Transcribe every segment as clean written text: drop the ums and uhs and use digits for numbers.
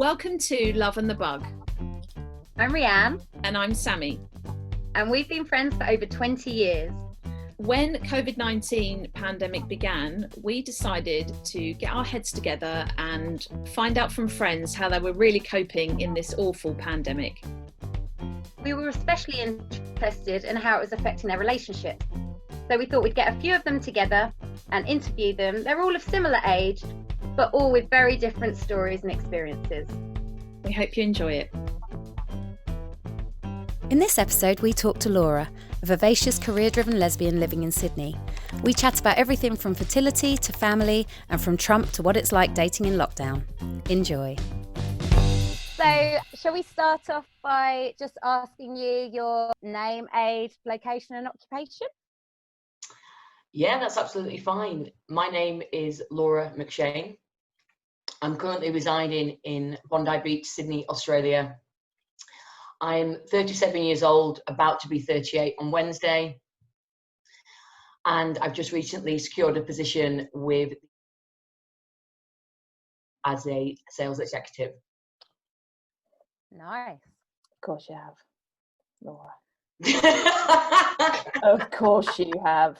Welcome to Love and the Bug. I'm Rianne. And I'm Sammy. And we've been friends for over 20 years. When COVID-19 pandemic began, we decided to get our heads together and find out from friends how they were really coping in this awful pandemic. We were especially interested in how it was affecting their relationships. So we thought we'd get a few of them together and interview them. They're all of similar age, but all with very different stories and experiences. We hope you enjoy it. In this episode, we talk to Laura, a vivacious, career-driven lesbian living in Sydney. We chat about everything from fertility to family and from Trump to what it's like dating in lockdown. Enjoy. So, shall we start off by just asking you your name, age, location and occupation? Yeah, that's absolutely fine. My name is Laura McShane. I'm currently residing in Bondi Beach, Sydney, Australia. I'm 37 years old, about to be 38 on Wednesday. And I've just recently secured a position as a sales executive. Nice. Of course you have, Laura. Of course you have.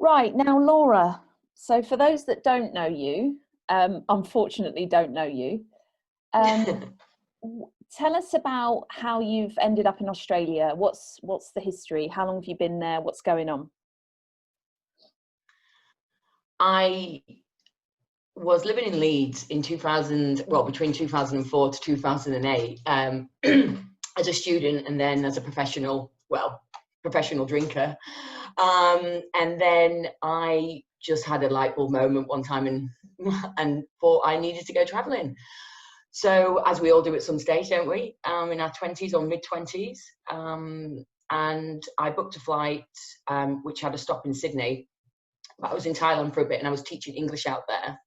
Right, now Laura, so for those that don't know you, unfortunately don't know you, tell us about how you've ended up in Australia. What's the history? How long have you been there? What's going on? I was living in Leeds in between 2004 to 2008 as a student, and then as a professional drinker. And then I just had a light bulb moment one time and thought I needed to go traveling. So as we all do at some stage, don't we? In our 20s or mid-20s. And I booked a flight which had a stop in Sydney. But I was in Thailand for a bit and I was teaching English out there.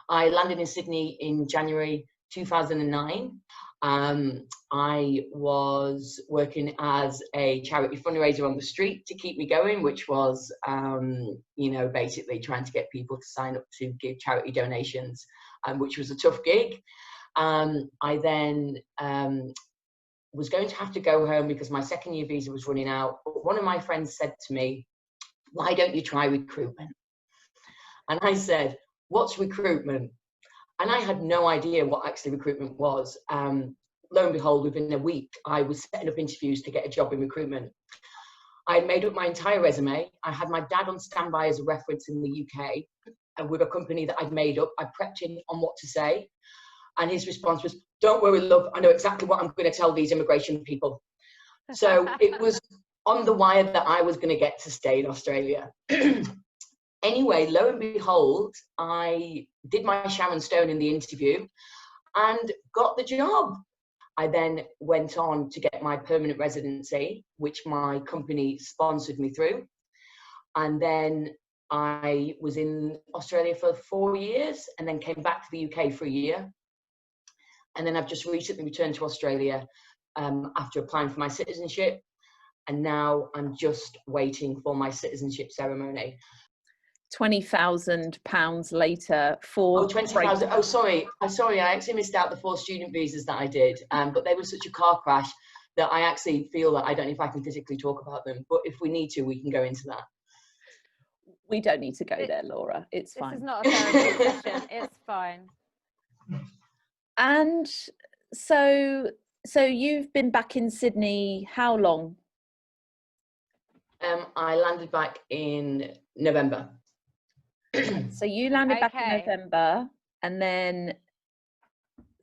I landed in Sydney in January 2009. I was working as a charity fundraiser on the street to keep me going, which was, basically trying to get people to sign up to give charity donations, which was a tough gig. I then was going to have to go home because my second year visa was running out. But one of my friends said to me, "Why don't you try recruitment?" And I said, "What's recruitment?" And I had no idea what actually recruitment was. Lo and behold, within a week, I was setting up interviews to get a job in recruitment. I had made up my entire resume. I had my dad on standby as a reference in the UK, and with a company that I'd made up. I prepped him on what to say. And his response was, "Don't worry, love, I know exactly what I'm going to tell these immigration people." So it was on the wire that I was going to get to stay in Australia. Anyway, lo and behold, I did my Sharon Stone in the interview and got the job. I then went on to get my permanent residency, which my company sponsored me through. And then I was in Australia for 4 years and then came back to the UK for a year. And then I've just recently returned to Australia after applying for my citizenship. And now I'm just waiting for my citizenship ceremony. £20,000 later for 20,000. Oh, sorry. I actually missed out the 4 student visas that I did, but they were such a car crash that I actually feel that I don't know if I can physically talk about them. But if we need to, we can go into that. We don't need to go there, Laura. It's fine. This is not a therapy session. It's fine. And so you've been back in Sydney how long? I landed back in November. So you landed back in November, and then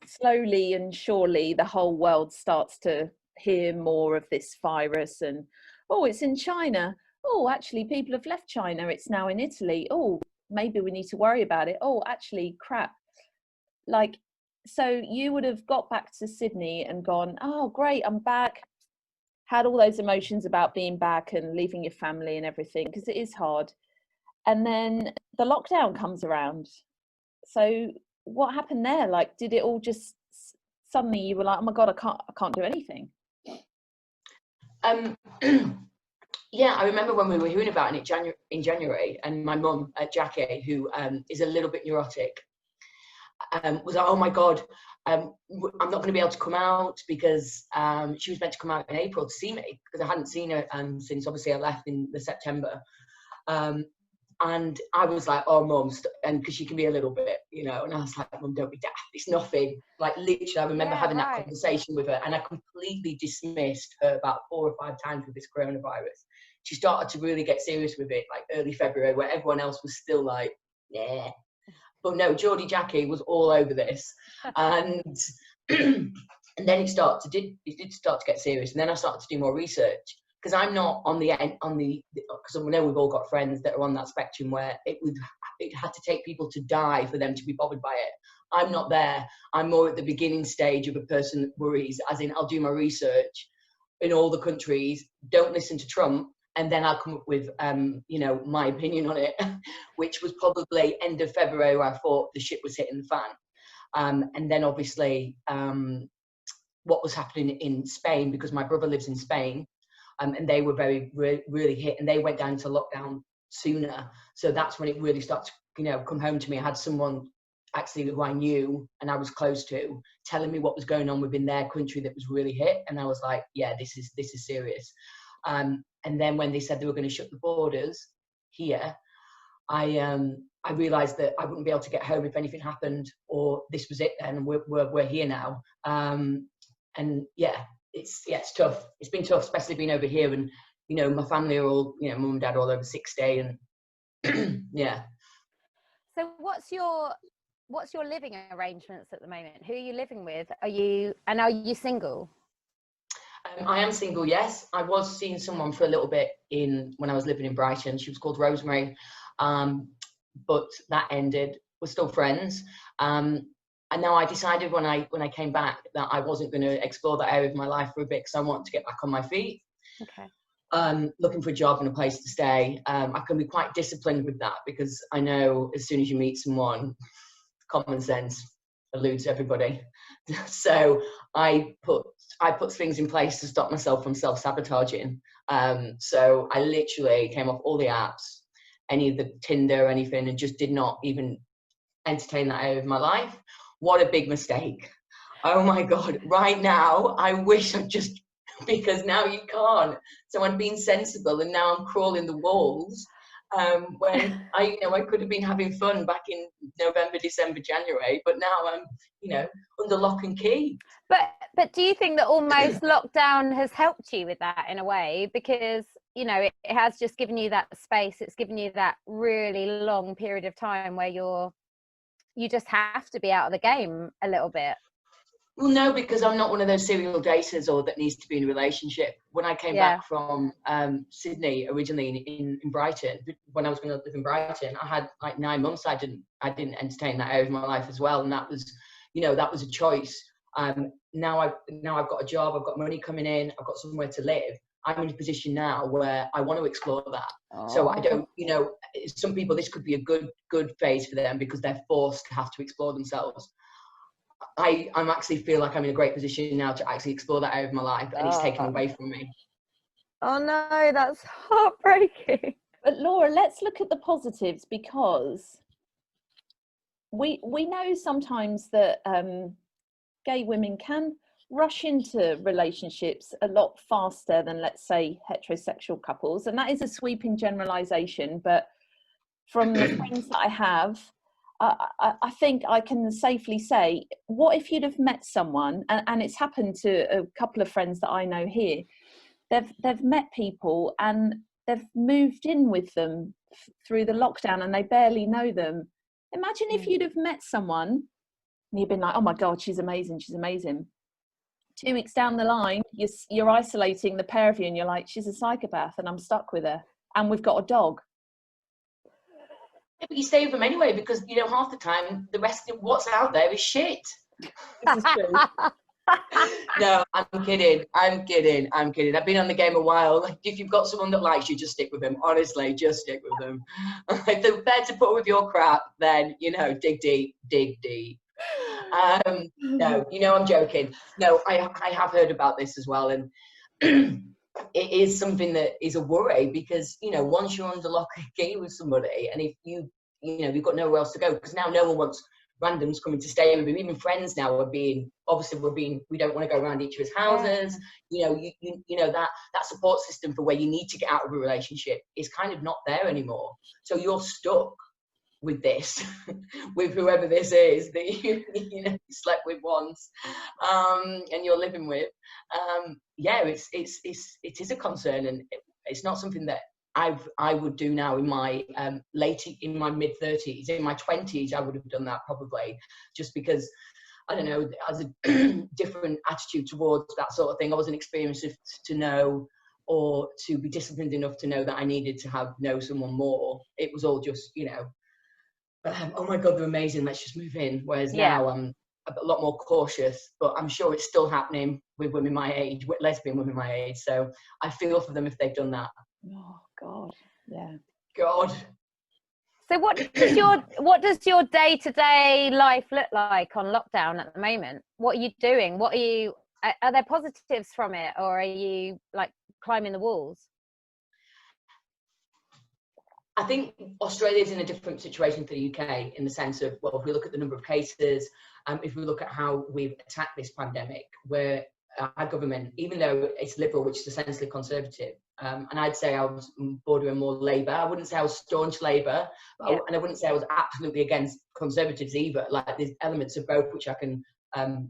slowly and surely the whole world starts to hear more of this virus, and it's in China. Oh, actually people have left China, it's now in Italy. Oh, maybe we need to worry about it. Oh, actually crap. So you would have got back to Sydney and gone, "Oh great, I'm back." Had all those emotions about being back and leaving your family and everything, because it is hard. And then the lockdown comes around. So what happened there? Did it all just suddenly you were like, "Oh my God, I can't do anything"? Yeah, I remember when we were hearing about it in January, and my mum, Jackie, who is a little bit neurotic, was like, oh my God, I'm not going to be able to come out, because she was meant to come out in April to see me, because I hadn't seen her since obviously I left in the September. And I was like, oh, Mum, and because she can be a little bit, you know, and I was like, Mum, don't be daft. It's nothing. Like, literally, I remember having that conversation with her, and I completely dismissed her about 4 or 5 times with this coronavirus. She started to really get serious with it, like early February, where everyone else was still like, yeah. But no, Geordie Jackie was all over this. And and then it did start to get serious. And then I started to do more research, because I'm not because I know we've all got friends that are on that spectrum where it had to take people to die for them to be bothered by it. I'm not there. I'm more at the beginning stage of a person that worries, as in I'll do my research in all the countries, don't listen to Trump, and then I'll come up with, you know, my opinion on it, which was probably end of February, where I thought the shit was hitting the fan. And then obviously what was happening in Spain, because my brother lives in Spain, and they were really hit, and they went down into lockdown sooner. So that's when it really started to, you know, come home to me. I had someone actually who I knew and I was close to telling me what was going on within their country that was really hit, and I was like, yeah, this is serious. And then when they said they were going to shut the borders here, I realised that I wouldn't be able to get home if anything happened, or this was it then, and we're here now. And yeah, it's tough. It's been tough, especially being over here, and you know, my family are all, you know, mum and dad are all over 60, and yeah. So what's your living arrangements at the moment? Who are you living with? Are you single? I am single, yes. I was seeing someone for a little bit when I was living in Brighton. She was called Rosemary, but that ended. We're still friends. And now I decided when I came back that I wasn't going to explore that area of my life for a bit, because I want to get back on my feet. Okay. Looking for a job and a place to stay. I can be quite disciplined with that, because I know as soon as you meet someone, common sense eludes everybody. So I put things in place to stop myself from self-sabotaging. So I literally came off all the apps, any of the Tinder, anything, and just did not even entertain that area of my life. What a big mistake. Oh my God. Right now, I wish I just, because now you can't. So I'm being sensible, and now I'm crawling the walls. When I could have been having fun back in November, December, January, but now I'm, you know, under lock and key. But do you think that almost lockdown has helped you with that in a way? Because, you know, it has just given you that space. It's given you that really long period of time where you just have to be out of the game a little bit. Well, no, because I'm not one of those serial daters or that needs to be in a relationship. When I came back from Sydney originally in Brighton, when I was going to live in Brighton, I had like 9 months. I didn't entertain that area of my life as well, and that was, you know, that was a choice. Now I've got a job, I've got money coming in, I've got somewhere to live. I'm in a position now where I want to explore that. Oh. So I don't, you know, some people, this could be a good phase for them because they're forced to have to explore themselves. I'm actually feel like I'm in a great position now to actually explore that area of my life, and it's taken away from me. Oh no, that's heartbreaking. But Laura, let's look at the positives, because we know sometimes that gay women can rush into relationships a lot faster than, let's say, heterosexual couples, and that is a sweeping generalization, but from the friends that I have, I think I can safely say, what if you'd have met someone, and it's happened to a couple of friends that I know here, they've met people and they've moved in with them through the lockdown and they barely know them. Imagine if you'd have met someone and you've been like, oh my God, she's amazing, she's amazing. 2 weeks down the line, you're isolating the pair of you and you're like, she's a psychopath and I'm stuck with her and we've got a dog. Yeah, but you stay with them anyway, because, you know, half the time the rest of what's out there is shit. This is true. No, I'm kidding. I've been on the game a while. Like, if you've got someone that likes you, just stick with them. Honestly, just stick with them. If they're prepared to put with your crap, then, you know, dig deep. No, you know, I'm joking. No, I have heard about this as well, and it is something that is a worry, because, you know, once you're under lock and key with somebody, and if you've got nowhere else to go, because now no one wants randoms coming to stay with him. Even friends now we don't want to go around each other's houses. You know, that support system for where you need to get out of a relationship is kind of not there anymore. So you're stuck with this, with whoever this is that you slept with once, and you're living with. It is a concern, and it's not something that I would do now in my mid-30s. In my 20s, I would have done that probably, just because, I don't know, as a different attitude towards that sort of thing. I wasn't experienced to know, or to be disciplined enough to know that I needed to know someone more. It was all just, oh my God, they're amazing, let's just move in. Whereas now I'm a lot more cautious, but I'm sure it's still happening with women my age, with lesbian women my age. So I feel for them if they've done that. Oh God, yeah. God. So what does your day-to-day life look like on lockdown at the moment? What are you doing? Are there positives from it, or are you like climbing the walls? I think Australia's in a different situation to the UK in the sense of, well, if we look at the number of cases, if we look at how we've attacked this pandemic, where our government, even though it's Liberal, which is essentially Conservative, and I'd say I was bordering more Labour. I wouldn't say I was staunch Labour, and I wouldn't say I was absolutely against Conservatives either. Like, there's elements of both which I can,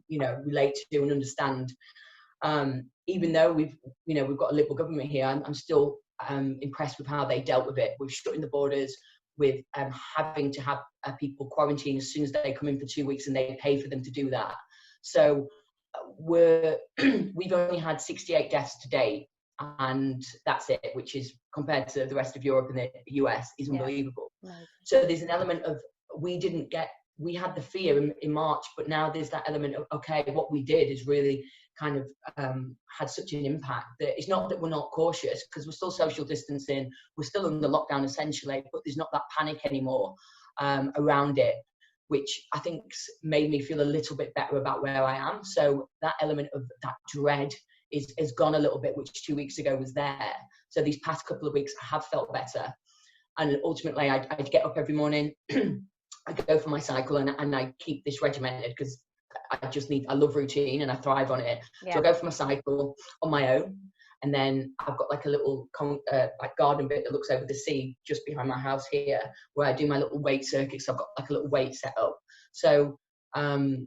relate to and understand. Even though we've got a Liberal government here, I'm still impressed with how they dealt with it, with shutting the borders, with having to have people quarantine as soon as they come in for 2 weeks, and they pay for them to do that. So we've only had 68 deaths to date, and that's it, which is, compared to the rest of Europe and the US, is unbelievable. So there's an element of, we had the fear in March, but now there's that element of, okay, what we did is really kind of had such an impact that it's not that we're not cautious, because we're still social distancing, we're still under lockdown essentially, but there's not that panic anymore around it, which I think made me feel a little bit better about where I am. So that element of that dread is gone a little bit, which 2 weeks ago was there. So these past couple of weeks I have felt better, and ultimately I'd get up every morning, I go for my cycle, and I keep this regimented because I love routine and I thrive on it. So I go for my cycle on my own, and then I've got like a little garden bit that looks over the sea just behind my house here, where I do my little weight circuits. So I've got like a little weight set up. So I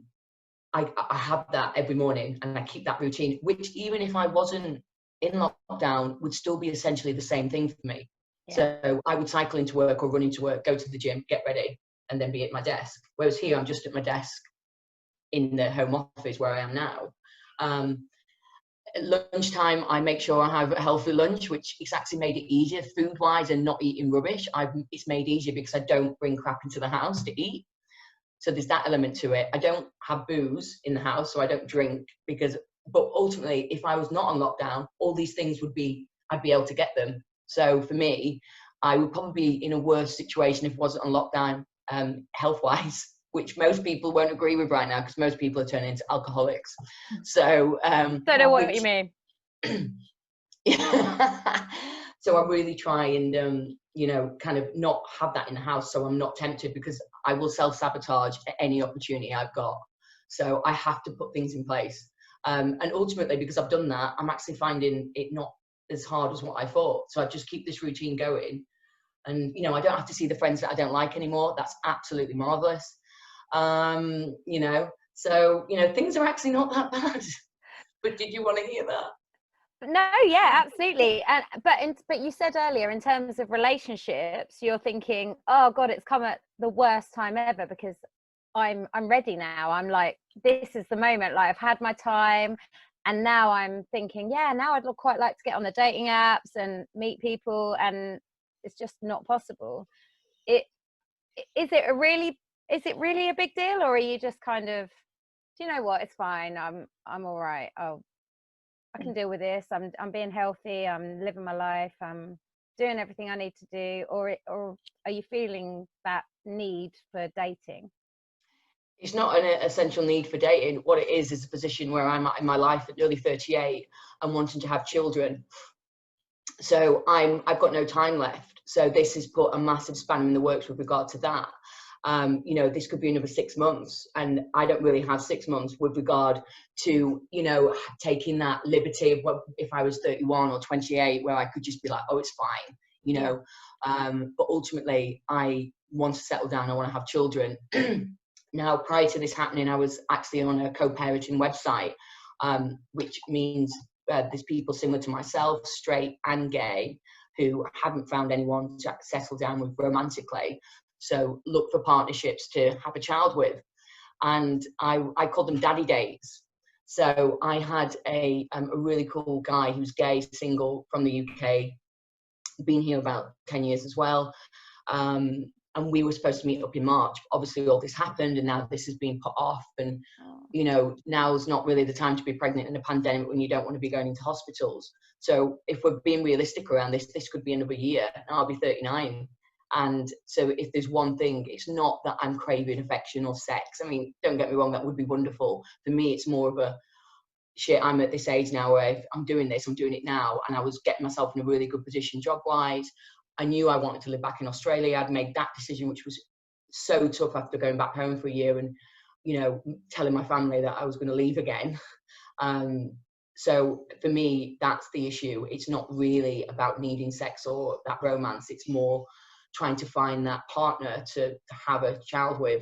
have that every morning, and I keep that routine, which even if I wasn't in lockdown would still be essentially the same thing for me. So I would cycle into work or run into work, go to the gym, get ready, and then be at my desk. Whereas here I'm just at my desk in the home office where I am now. At lunchtime, I make sure I have a healthy lunch, which has actually made it easier food-wise and not eating rubbish. It's made easier because I don't bring crap into the house to eat. So there's that element to it. I don't have booze in the house, so I don't drink but ultimately, if I was not on lockdown, all these things I'd be able to get them. So for me, I would probably be in a worse situation if I wasn't on lockdown, health-wise, which most people won't agree with right now, because most people are turning into alcoholics. So don't know what you mean. So I really try and kind of not have that in the house, so I'm not tempted, because I will self-sabotage at any opportunity I've got. So I have to put things in place, and ultimately, because I've done that, I'm actually finding it not as hard as what I thought. So I just keep this routine going, and I don't have to see the friends that I don't like anymore. That's absolutely marvelous. So things are actually not that bad. But did you want to hear that? No, yeah, absolutely. And but you said earlier, in terms of relationships, you're thinking, oh God, it's come at the worst time ever, because I'm ready now. I'm like, this is the moment. Like, I've had my time, and now I'm thinking, now I'd quite like to get on the dating apps and meet people, and it's just not possible. Is it really a big deal, or are you just kind of, do you know what, it's fine, I'm all right, I can deal with this, I'm being healthy, I'm living my life, I'm doing everything I need to do, or are you feeling that need for dating? It's not an essential need for dating. What it is a position where I'm at in my life at nearly 38 and wanting to have children. So I've got no time left. So this has put a massive spanner in the works with regard to that. you know, this could be another 6 months, and I don't really have 6 months with regard to, you know, taking that liberty of what if I was 31 or 28, where I could just be like, oh, it's fine, you know. But ultimately, I want to settle down. I want to have children. Now, prior to this happening, I was actually on a co-parenting website, which means there's people similar to myself, straight and gay, who haven't found anyone to settle down with romantically. So look for partnerships to have a child with. And I call them daddy dates. So I had a really cool guy who's gay, single, from the UK, been here about 10 years as well. And we were supposed to meet up in March. Obviously, all this happened, and now this has been put off. And, you know, now's not really the time to be pregnant in a pandemic when you don't want to be going into hospitals. So if we're being realistic around this, this could be another year, and I'll be 39. And so if there's one thing, it's not that I'm craving affection or sex. I mean, don't get me wrong, that would be wonderful. For me, it's more of a, shit, I'm at this age now where if I'm doing this, I'm doing it now. And I was getting myself in a really good position job-wise. I knew I wanted to live back in Australia. I'd made that decision, which was so tough after going back home for a year and, you know, telling my family that I was going to leave again. So for me, that's the issue. It's not really about needing sex or that romance. It's more trying to find that partner to have a child with,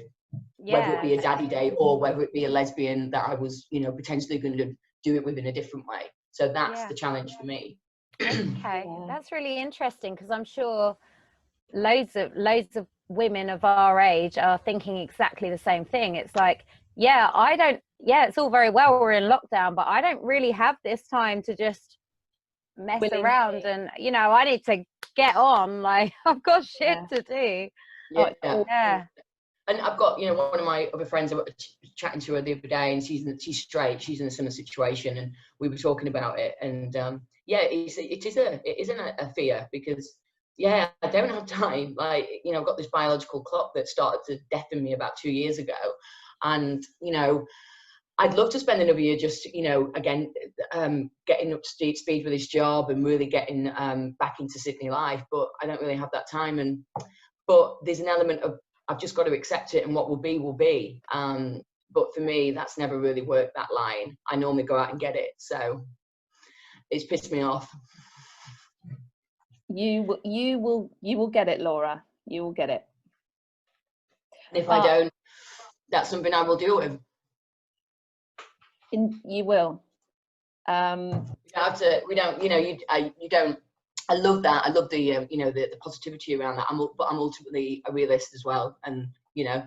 whether it be a daddy date or whether it be a lesbian that I was, you know, potentially going to do it with in a different way. So that's the challenge for me. Okay, that's really interesting, because I'm sure loads of women of our age are thinking exactly the same thing. It's like, it's all very well, we're in lockdown, but I don't really have this time to just mess around, and, you know, I need to get on, like, I've got shit to do. And I've got, you know, one of my other friends, I was chatting to her the other day, and she's straight, she's in a similar situation, and we were talking about it, and it isn't a fear, because I don't have time. Like, you know, I've got this biological clock that started to deafen me about 2 years ago, and, you know, I'd love to spend another year just, you know, again, getting up to speed with this job and really getting back into Sydney life, but I don't really have that time. But there's an element of, I've just got to accept it, and what will be will be. But for me, that's never really worked, that line. I normally go out and get it, so it's pissed me off. You will get it, Laura. You will get it. And if I don't, that's something I will deal with. You will. We don't, you know, you don't. I love that. I love the, you know, the positivity around that. But I'm ultimately a realist as well. And, you know,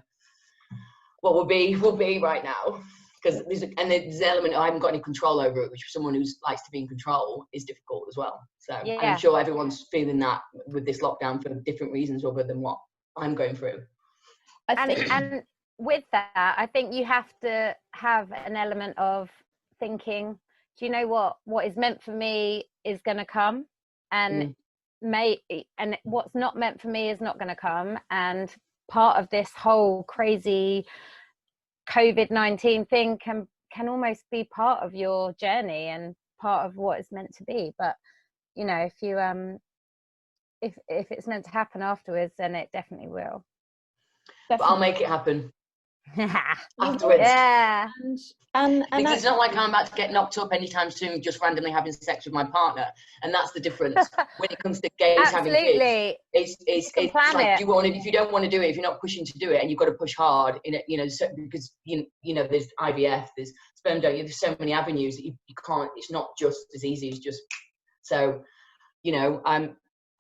what will be right now. Because there's an element I haven't got any control over it, which for someone who likes to be in control is difficult as well. So I'm sure everyone's feeling that with this lockdown for different reasons other than what I'm going through. And with that, I think you have to have an element of thinking, do you know what is meant for me is going to come, and and what's not meant for me is not going to come. And part of this whole crazy COVID-19 thing can almost be part of your journey and part of what it's meant to be. But, you know, if you if it's meant to happen afterwards, then it definitely will. But I'll make it happen. Afterwards. And because it's not like I'm about to get knocked up anytime soon just randomly having sex with my partner, and that's the difference when it comes to gays having kids. It's like if you don't want to do it, if you're not pushing to do it, and you've got to push hard in it, you know, because you know there's IVF, there's sperm donor, there's so many avenues that you can't. It's not just as easy as just so, you know.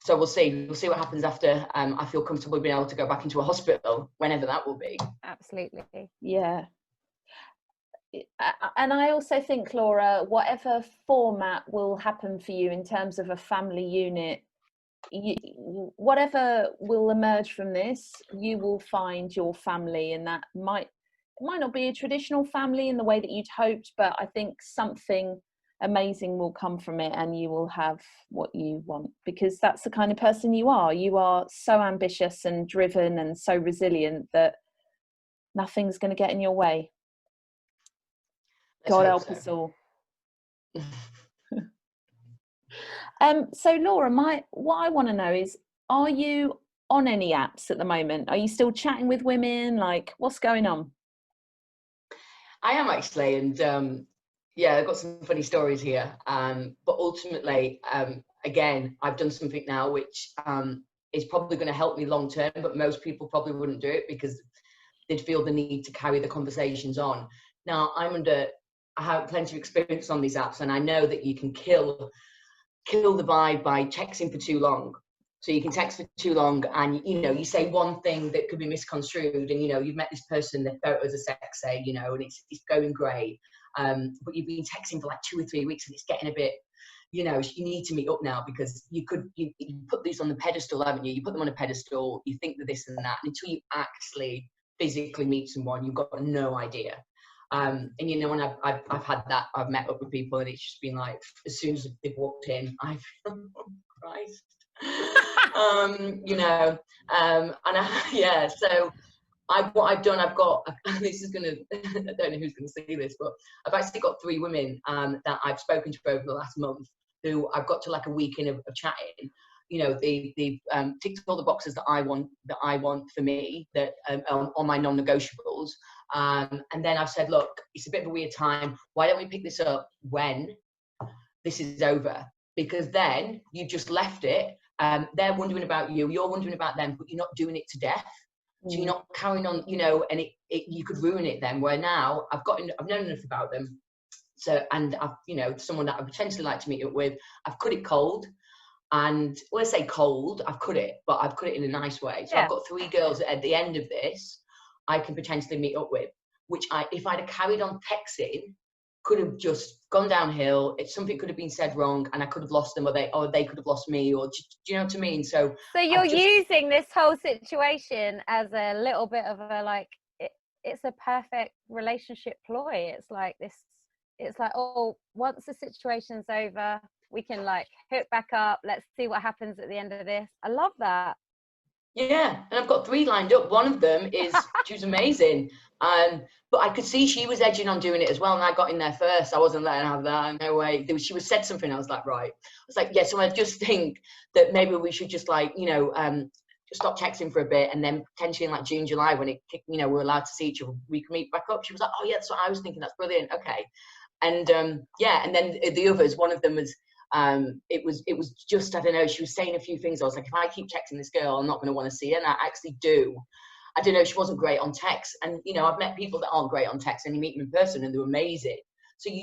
So we'll see what happens after I feel comfortable being able to go back into a hospital, whenever that will be. Absolutely. Yeah. And I also think, Laura, whatever format will happen for you in terms of a family unit, whatever will emerge from this, you will find your family, and that it might not be a traditional family in the way that you'd hoped, but I think something amazing will come from it, and you will have what you want, because that's the kind of person you are. You are so ambitious and driven and so resilient that nothing's going to get in your way. God help us all. So Laura, what I want to know is, are you on any apps at the moment? Are you still chatting with women? Like, what's going on? I am actually, and yeah, I've got some funny stories here. But ultimately, again, I've done something now which is probably going to help me long term, but most people probably wouldn't do it because they'd feel the need to carry the conversations on. Now, I have plenty of experience on these apps, and I know that you can kill the vibe by texting for too long. So you can text for too long, and you say one thing that could be misconstrued, and you've met this person, their photos are sexy, and it's going great, but you've been texting for like 2 or 3 weeks, and it's getting a bit, you need to meet up now, because you put these on the pedestal, haven't you? You put them on a pedestal, you think that this and that, and until you actually physically meet someone, you've got no idea. And when I've had that, I've met up with people, and it's just been like, as soon as they've walked in, I feel, oh Christ. So what I've done, I've got, this is gonna, I don't know who's gonna see this, but I've actually got 3 women that I've spoken to over the last month, who I've got to like a week in of chatting. They've ticked all the boxes that I want for me, that on my non-negotiables. And then I've said, look, it's a bit of a weird time. Why don't we pick this up when this is over? Because then you've just left it. They're wondering about you, you're wondering about them, but you're not doing it to death. So you're not carrying on, and you could ruin it then. Where now I've known enough about them. So, and I've, someone that I potentially like to meet up with, I've cut it cold. And when I say cold, I've cut it, but I've cut it in a nice way. So I've got 3 girls at the end of this I can potentially meet up with, which if I'd have carried on texting, could have just gone downhill. If something could have been said wrong, and I could have lost them, or they could have lost me, or do you know what I mean? So you're using this whole situation as a little bit of a it's a perfect relationship ploy. It's like this. It's like, oh, once the situation's over, we can like hook back up. Let's see what happens at the end of this. I love that. Yeah, and I've got 3 lined up. One of them is, she was amazing. But I could see she was edging on doing it as well, and I got in there first. I wasn't letting her have that. No way. She was said something. I was like, right. I was like, yeah. So I just think that maybe we should just like, just stop texting for a bit, and then potentially in like June, July, when we're allowed to see each other, we can meet back up. She was like, oh yeah, that's what I was thinking. That's brilliant. Okay. And and then the others, one of them was. It was just, I don't know, she was saying a few things. I was like, if I keep texting this girl, I'm not going to want to see her. And I actually do. I don't know, she wasn't great on text. And, I've met people that aren't great on text, and you meet them in person and they're amazing. So do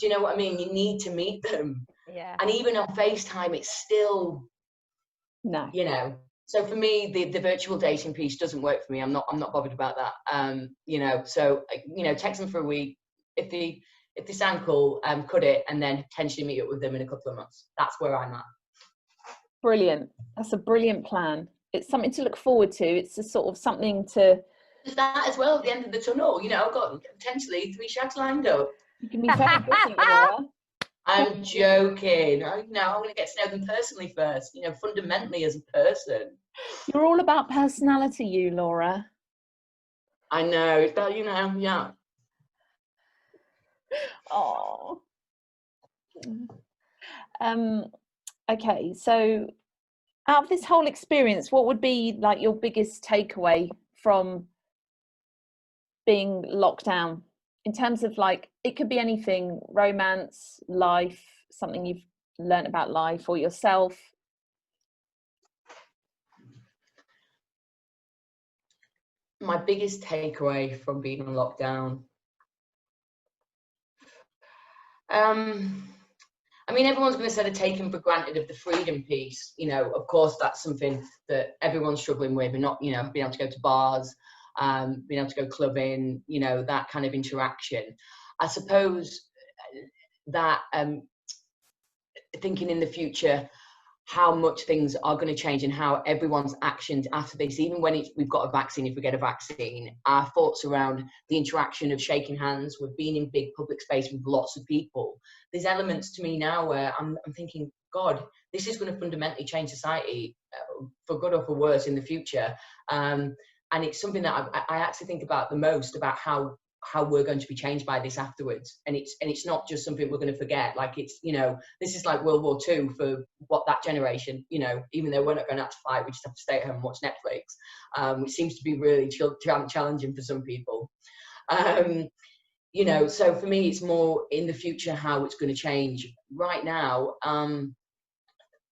you know what I mean? You need to meet them. Yeah. And even on FaceTime, it's still, no. So for me, the virtual dating piece doesn't work for me. I'm not bothered about that. So, text them for a week. If they sound cool, cut it, and then potentially meet up with them in a couple of months. That's where I'm at. Brilliant. That's a brilliant plan. It's something to look forward to. It's a sort of something to... Is that as well at the end of the tunnel? I've got potentially 3 shags lined up. You can be very busy, Laura. I'm joking. I'm going to get to know them personally first, fundamentally as a person. You're all about personality, you, Laura. I know. That, yeah. Oh. Okay, so out of this whole experience, what would be like your biggest takeaway from being locked down, in terms of like, it could be anything, romance, life, something you've learned about life or yourself? My biggest takeaway from being on lockdown, everyone's going to say they're taken for granted of the freedom piece. Of course, that's something that everyone's struggling with, and not, being able to go to bars, being able to go clubbing, that kind of interaction. I suppose that thinking in the future, how much things are going to change, and how everyone's actions after this, even when we've got a vaccine, if we get a vaccine, our thoughts around the interaction of shaking hands, with being in big public space with lots of people. There's elements to me now where I'm thinking, God, this is going to fundamentally change society for good or for worse in the future. And it's something that I actually think about the most, about how how we're going to be changed by this afterwards. And it's not just something we're going to forget. Like, it's, you know, this is like World War II for what that generation, you know, even though we're not going to have to fight, we just have to stay at home and watch Netflix, which seems to be really challenging for some people. You know, so for me, it's more in the future how it's going to change. Right now,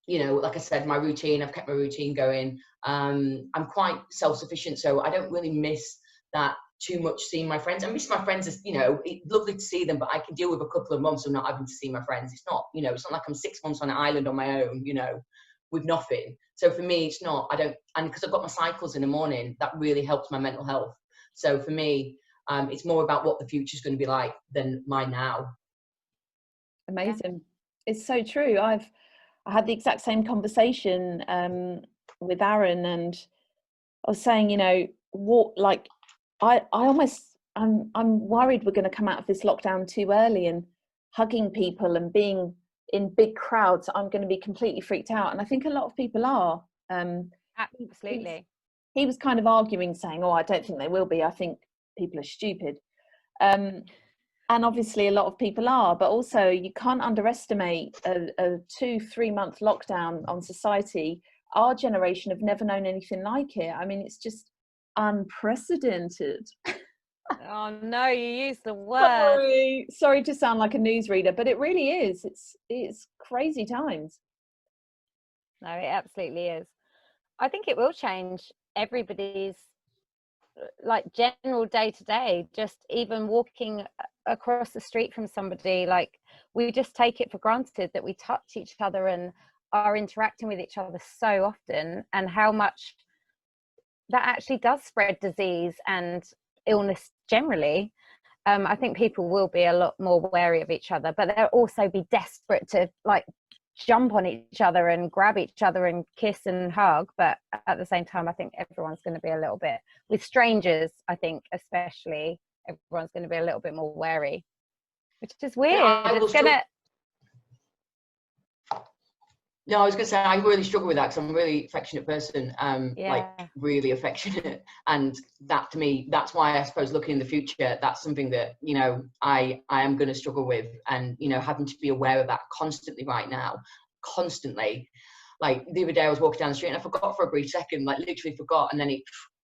you know, like I said, my routine, I've kept my routine going. I'm quite self-sufficient, so I don't really miss that too much, seeing my friends. I miss my friends, as, you know, it's lovely to see them, but I can deal with a couple of months of not having to see my friends. It's not, you know, it's not like I'm 6 months on an island on my own, you know, with nothing. So for me, it's not, and because I've got my cycles in the morning, that really helps my mental health. So for me, it's more about what the future is going to be like than mine now. Amazing. Yeah. It's so true. I had the exact same conversation with Aaron, and I was saying, you know, what, like, I'm worried we're going to come out of this lockdown too early, and hugging people and being in big crowds, I'm going to be completely freaked out. And I think a lot of people are. Absolutely. He was kind of arguing, saying, oh, I don't think they will be. I think people are stupid. And obviously a lot of people are, but also you can't underestimate a 2-3 month lockdown on society. Our generation have never known anything like it. I mean, it's just unprecedented. Oh no, you used the word. Sorry to sound like a newsreader, but it really is. It's crazy times. No, it absolutely is. I think it will change everybody's, like, general day to day. Just even walking across the street from somebody, like, we just take it for granted that we touch each other and are interacting with each other so often, and how much that actually does spread disease and illness generally. I think people will be a lot more wary of each other, but they'll also be desperate to, like, jump on each other and grab each other and kiss and hug. But at the same time, I think everyone's going to be a little bit, with strangers, I think especially, everyone's going to be a little bit more wary, which is weird. Yeah, No, I was going to say, I really struggle with that because I'm a really affectionate person, like really affectionate. And that, to me, that's why I suppose looking in the future, that's something that, you know, I am going to struggle with. And, you know, having to be aware of that constantly right now, constantly. Like the other day I was walking down the street and I forgot for a brief second, like literally forgot. And then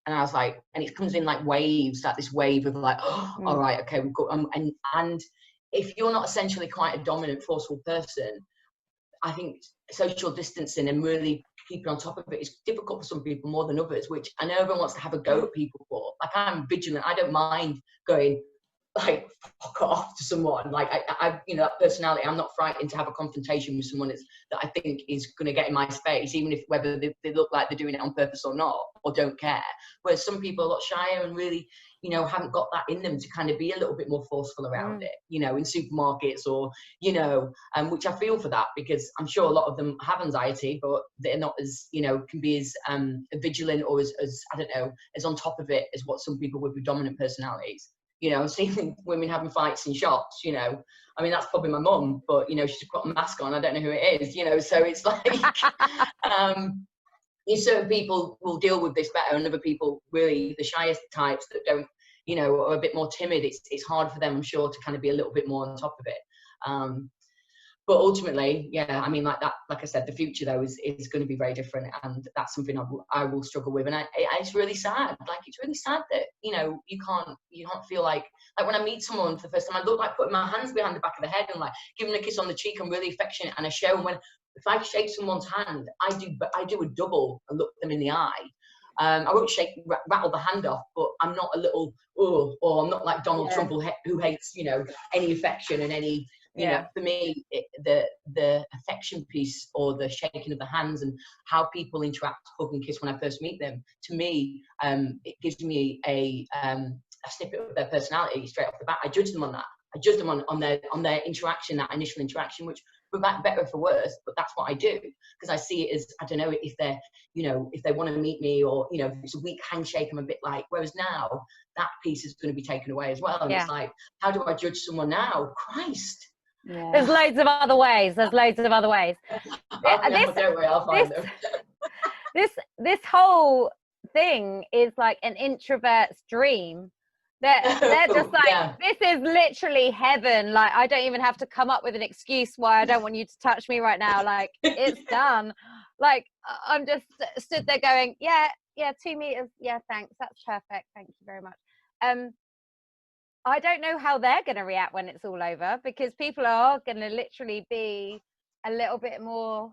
I was like, and it comes in like waves, like this wave of like, oh, all right, okay, we've got, and if you're not essentially quite a dominant, forceful person, I think social distancing and really keeping on top of it is difficult for some people more than others, which I know everyone wants to have a go at people for. Like, I'm vigilant. I don't mind going, like, fuck off to someone. Like, I you know, that personality, I'm not frightened to have a confrontation with someone that I think is going to get in my space, even if whether they look like they're doing it on purpose or not, or don't care. Whereas some people are a lot shyer and really, you know, haven't got that in them to kind of be a little bit more forceful around it, you know, in supermarkets or, you know, which I feel for that, because I'm sure a lot of them have anxiety, but they're not as, you know, can be as vigilant or as I don't know, as on top of it as what some people would with dominant personalities. You know, seeing women having fights in shops, you know, I mean, that's probably my mum, but, you know, she's got a mask on, I don't know who it is, you know, so it's like, certain people will deal with this better, and other people, really the shyest types that don't, you know, are a bit more timid, it's hard for them, I'm sure, to kind of be a little bit more on top of it. But ultimately, yeah, I mean, like I said, the future though is going to be very different, and that's something I will struggle with, and it's really sad. Like, it's really sad that, you know, you can't feel like when I meet someone for the first time, I look like putting my hands behind the back of the head and like giving a kiss on the cheek. I'm really affectionate and I show. And if I shake someone's hand, I do a double and look them in the eye. I won't rattle the hand off, but I'm not a little, or I'm not like Donald Trump who hates, you know, any affection and any, you know, for me, the affection piece, or the shaking of the hands and how people interact, hug and kiss when I first meet them, to me, it gives me a snippet of their personality straight off the bat. I judge them on that. I judge them on their interaction, that initial interaction, which, for better or for worse, but that's what I do, because I see it as, I don't know, if they're, you know, if they want to meet me, or, you know, if it's a weak handshake, I'm a bit like, whereas now that piece is going to be taken away as well. And it's like, how do I judge someone now? Christ. Yeah. There's loads of other ways. Don't worry, I'll find them. This whole thing is like an introvert's dream. They're just like, Yeah. this is literally heaven. Like, I don't even have to come up with an excuse why I don't want you to touch me right now. Like, it's done. Like, I'm just stood there going, yeah, 2 meters. Yeah, thanks. That's perfect. Thank you very much. I don't know how they're going to react when it's all over, because people are going to literally be a little bit more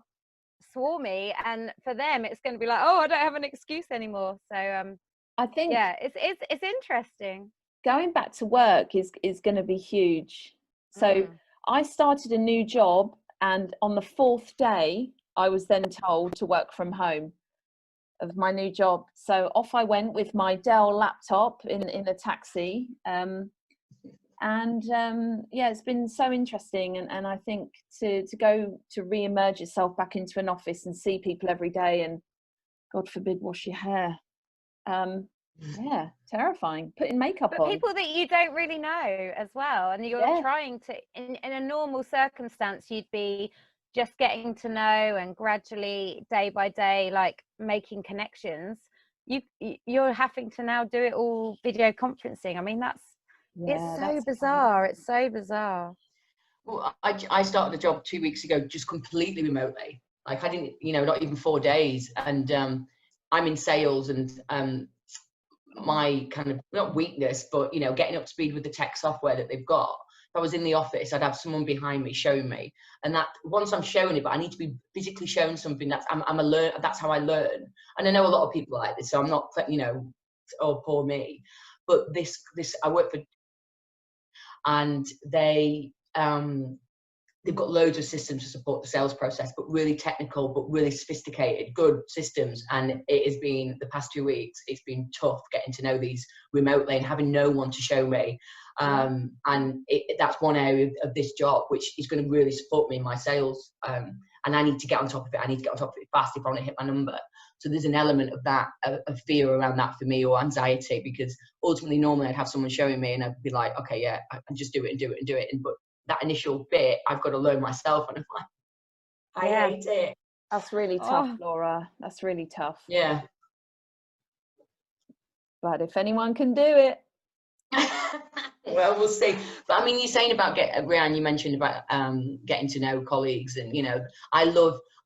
swarmy, and for them it's going to be like, oh, I don't have an excuse anymore. So I think it's interesting. Going back to work is going to be huge. So I started a new job, and on the 4th day I was then told to work from home of my new job. So off I went with my Dell laptop in a taxi, yeah, it's been so interesting, and I think to go to re-emerge yourself back into an office and see people every day, and God forbid wash your hair, yeah, terrifying, putting makeup but on, people that you don't really know as well, and you're trying to, in a normal circumstance, you'd be just getting to know and gradually, day by day, like making connections. You're having to now do it all video conferencing. I mean, it's so bizarre. It's so bizarre. Well, I started a job 2 weeks ago, just completely remotely. Like, I didn't, not even 4 days. And I'm in sales, and my kind of, not weakness, but, getting up to speed with the tech software that they've got. If I was in the office, I'd have someone behind me showing me. And that, once I'm showing it, but I need to be physically showing something, that's how I learn. And I know a lot of people like this, so I'm not, oh, poor me. But this, I work for, and they've got loads of systems to support the sales process, but really technical, but really sophisticated, good systems. And it has been, the past 2 weeks, it's been tough getting to know these remotely and having no one to show me. And that's one area of this job which is going to really support me in my sales. And I need to get on top of it. I need to get on top of it fast if I want to hit my number. So there's an element of that, of fear around that for me, or anxiety, because ultimately, normally I'd have someone showing me and I'd be like, okay, yeah, I can just do it and do it and do it. But that initial bit, I've got to learn myself, and I'm like, I hate it. That's really tough, Laura. That's really tough. Yeah. But if anyone can do it. Well, we'll see. But I mean, you're saying about Rhian, you mentioned about getting to know colleagues, and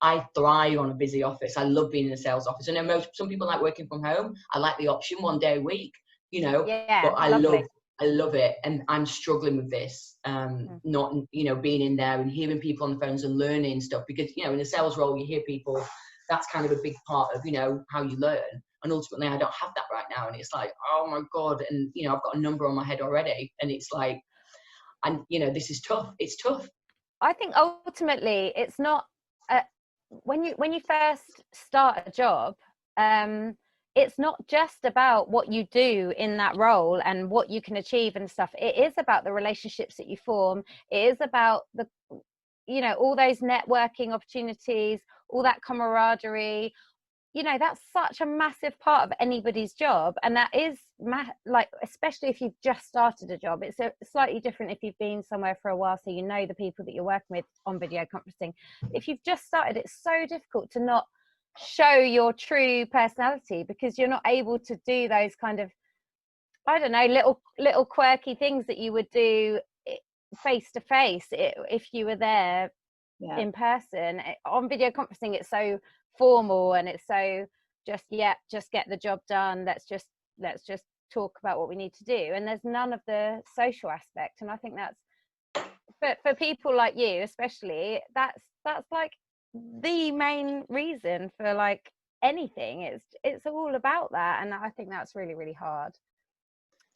I thrive on a busy office. I love being in a sales office. I know some people like working from home. I like the option 1 day a week, but I love it, and I'm struggling with this, not, being in there and hearing people on the phones and learning stuff, because, in a sales role, you hear people, that's kind of a big part of, how you learn. And ultimately, I don't have that right now. And it's like, oh my God. And, I've got a number on my head already. And it's like, and, this is tough. It's tough. I think ultimately it's not, when you first start a job, it's not just about what you do in that role and what you can achieve and stuff. It is about the relationships that you form. It is about all those networking opportunities, all that camaraderie. That's such a massive part of anybody's job. And that is like, especially if you've just started a job, it's slightly different if you've been somewhere for a while, so you know the people that you're working with on video conferencing. If you've just started, it's so difficult to not show your true personality, because you're not able to do those kind of, I don't know, little quirky things that you would do face to face if you were there in person. On video conferencing, it's so formal, and it's so just get the job done. Let's just talk about what we need to do, and there's none of the social aspect. And I think that's, but for people like you especially, that's like the main reason for like anything. It's all about that, and I think that's really, really hard.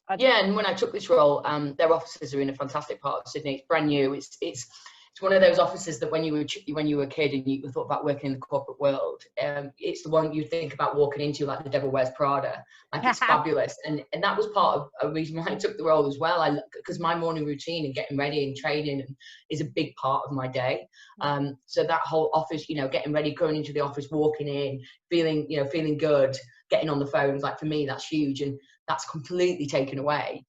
And when I took this role, their offices are in a fantastic part of Sydney. It's brand new. It's one of those offices that when you were a kid and you thought about working in the corporate world, it's the one you think about walking into, like The Devil Wears Prada. Like, it's fabulous. And that was part of a reason why I took the role as well. Because my morning routine and getting ready and training is a big part of my day. So that whole office, getting ready, going into the office, walking in, feeling good, getting on the phones, like, for me, that's huge. And that's completely taken away.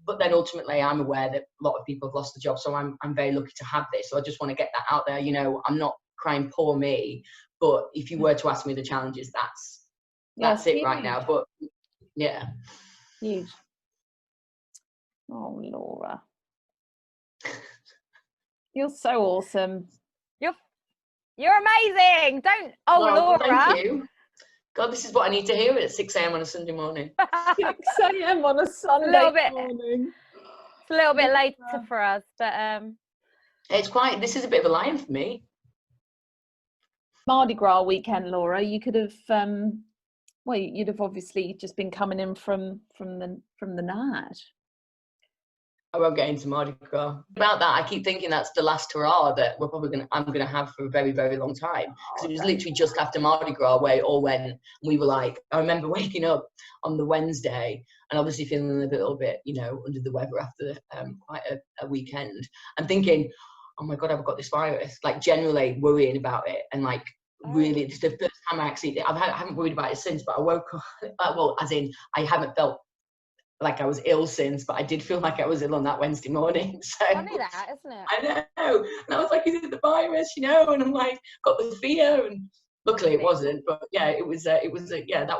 But then ultimately, I'm aware that a lot of people have lost the job, so I'm very lucky to have this. So I just want to get that out there. I'm not crying poor me, but if you were to ask me the challenges, that's it right now. But yeah, huge. Oh, Laura. You're so awesome. You're amazing. Don't, Well, Laura. thank you. God, this is what I need to hear at 6 a.m. on a Sunday morning. 6 a.m. on a Sunday morning. It's a little bit later for us, but this is a bit of a lion for me. Mardi Gras weekend, Laura. You could have, you'd have obviously just been coming in from the NAD. I won't get into Mardi Gras. About that, I keep thinking that's the last hurrah that I'm gonna have for a very, very long time. Because it was literally just after Mardi Gras where it all went. We were like, I remember waking up on the Wednesday and obviously feeling a little bit, under the weather after quite a weekend, and thinking, oh my God, I've got this virus. Like generally worrying about it, and like really, it's the first time I haven't worried about it since. But I woke up, as in I haven't felt like I was ill since, but I did feel like I was ill on that Wednesday morning. So funny that, isn't it? I know. And I was like, is it the virus, and I'm like, got the fear, and luckily it wasn't. But yeah, it was that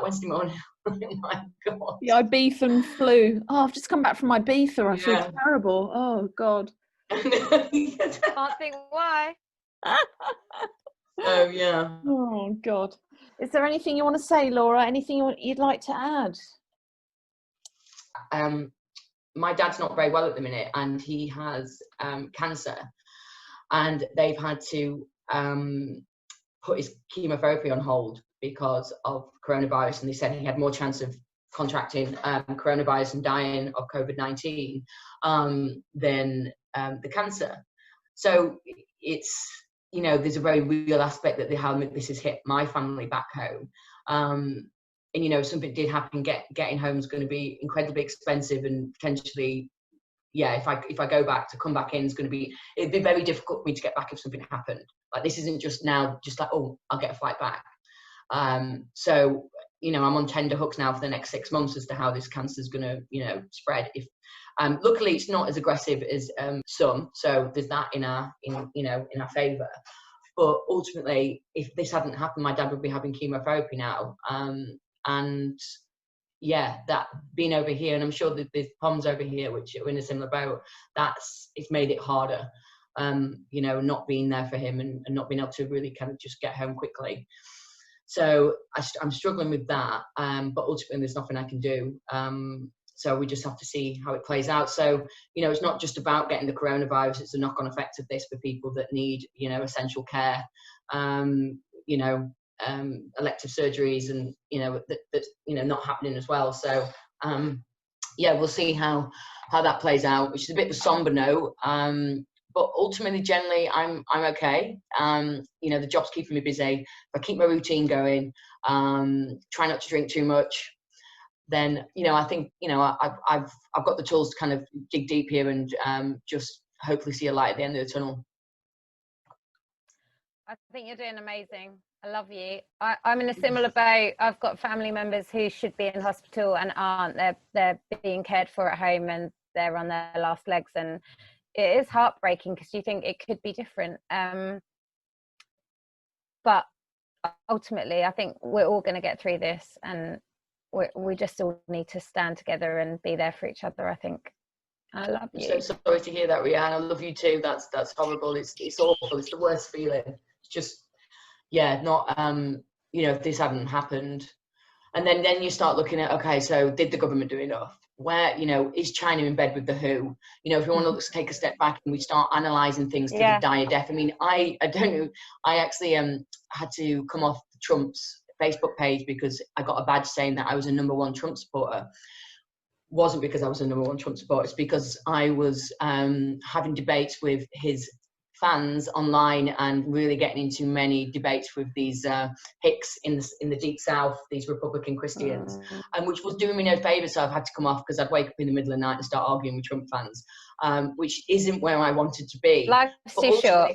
Wednesday morning. Oh my God. The Ibiza flu. Oh, I've just come back from Ibiza. I feel terrible. Oh God. Can't think why. Oh yeah. Oh God. Is there anything you want to say, Laura? Anything you'd like to add? My dad's not very well at the minute, and he has cancer, and they've had to put his chemotherapy on hold because of coronavirus, and they said he had more chance of contracting coronavirus and dying of COVID-19 than the cancer. So it's, there's a very real aspect that how this has hit my family back home. And if something did happen, getting home is going to be incredibly expensive, and potentially, if I go back, to come back in it'd be very difficult for me to get back if something happened. Like, this isn't just now, just like, oh, I'll get a flight back. So I'm on tender hooks now for the next 6 months as to how this cancer is going to, spread. If luckily it's not as aggressive as some, so there's that in our favour. But ultimately, if this hadn't happened, my dad would be having chemotherapy now. And that being over here, and I'm sure that there's Poms over here which are in a similar boat, it's made it harder, not being there for him and not being able to really kind of just get home quickly. So I'm struggling with that, but ultimately there's nothing I can do. So we just have to see how it plays out. So, it's not just about getting the coronavirus, it's the knock-on effect of this for people that need, essential care, elective surgeries, and that's not happening as well. So we'll see how that plays out, which is a bit of a somber note, but ultimately generally I'm okay. The job's keeping me busy. If I keep my routine going, try not to drink too much, then I think I've got the tools to kind of dig deep here and just hopefully see a light at the end of the tunnel. I think you're doing amazing. I love you. I'm in a similar boat. I've got family members who should be in hospital and aren't. They're being cared for at home, and they're on their last legs, and it is heartbreaking because you think it could be different. But ultimately, I think we're all going to get through this, and we just all need to stand together and be there for each other, I think. I love you. I'm so sorry to hear that, Rianne. I love you too. That's horrible. It's awful. It's the worst feeling. It's just, not, if this hadn't happened. And then you start looking at, okay, so did the government do enough? Where, is China in bed with the WHO? If you want to take a step back and we start analysing things to the dire death. I mean, I don't know. I actually had to come off Trump's Facebook page because I got a badge saying that I was a #1 Trump supporter. Wasn't because I was a #1 Trump supporter. It's because I was having debates with his fans online and really getting into many debates with these hicks in the deep south, these Republican Christians, and which was doing me no favour. So I've had to come off because I'd wake up in the middle of the night and start arguing with Trump fans, which isn't where I wanted to be. Life's too short.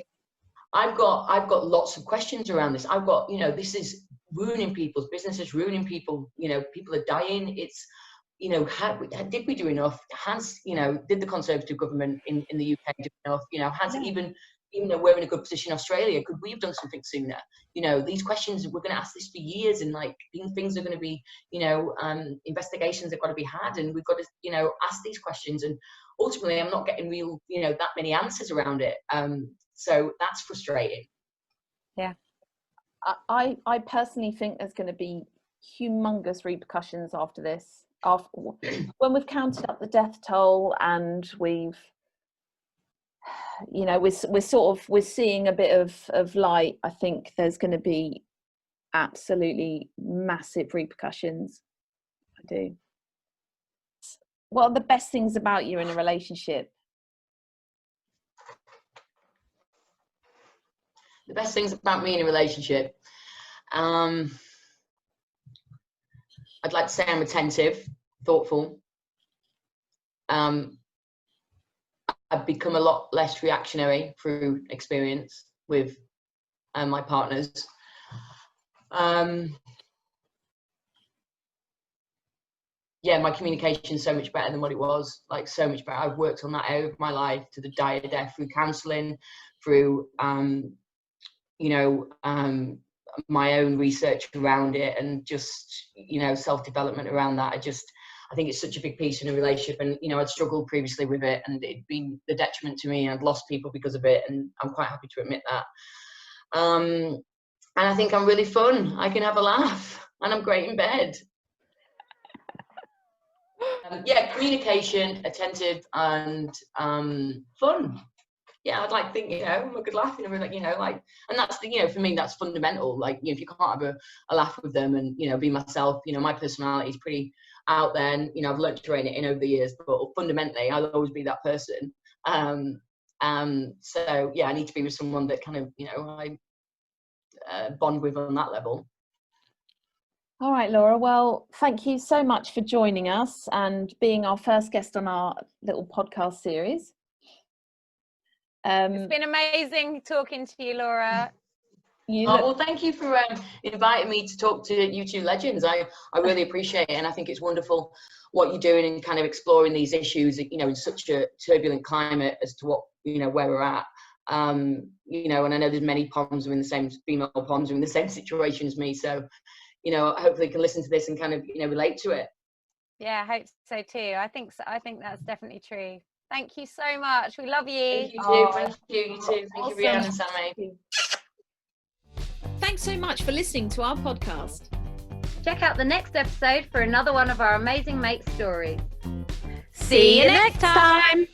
I've got lots of questions around this. I've got, this is ruining people's businesses, ruining people. People are dying. It's, did we do enough? Did the Conservative government in the UK do enough? Has even even though we're in a good position in Australia, could we have done something sooner? You know, these questions, we're going to ask this for years, and like things are going to be, you know, investigations have got to be had, and we've got to, you know, ask these questions. And ultimately, I'm not getting real, you know, that many answers around it. So that's frustrating. Yeah. I personally think there's going to be humongous repercussions after this. When we've counted up the death toll, and we've, you know, we're seeing a bit of light, I think there's going to be absolutely massive repercussions. I do. What are the best things about you in a relationship? The best things about me in a relationship, I'd like to say I'm attentive, thoughtful. I've become a lot less reactionary through experience with my partners. Yeah, my communication is so much better than what it was, like so much better. I've worked on that over my life, to the dire death, through counselling, through, you know, my own research around it, and just, you know, self-development around that. I think it's such a big piece in a relationship, and, you know, I'd struggled previously with it, and it'd been the detriment to me, and I'd lost people because of it, and I'm quite happy to admit that. And I think I'm really fun. I can have a laugh, and I'm great in bed. Yeah, communication, attentive, and fun. Yeah, I'd like to think, you know, I could laugh, you know, like, and that's the, you know, for me, that's fundamental. Like, you know, if you can't have a laugh with them and, you know, be myself, you know, my personality is pretty out there, and, you know, I've learned to rein it in over the years, but fundamentally, I'll always be that person. So yeah, I need to be with someone that kind of, you know, I bond with on that level. All right, Laura. Well, thank you so much for joining us and being our first guest on our little podcast series. It's been amazing talking to you, Laura. Well, thank you for inviting me to talk to you two legends. I really appreciate it, and I think it's wonderful what you're doing and kind of exploring these issues, you know, in such a turbulent climate as to what, you know, where we're at. You know, and I know there's many female poms are in the same situation as me, so, you know, hopefully you can listen to this and kind of, you know, relate to it. Yeah, I hope so too. I think that's definitely true. Thank you so much. We love you. Thank you too. Thank you. You too. Thank you, Rhiannon and Sammy. Thanks so much for listening to our podcast. Check out the next episode for another one of our amazing mate stories. See you next time.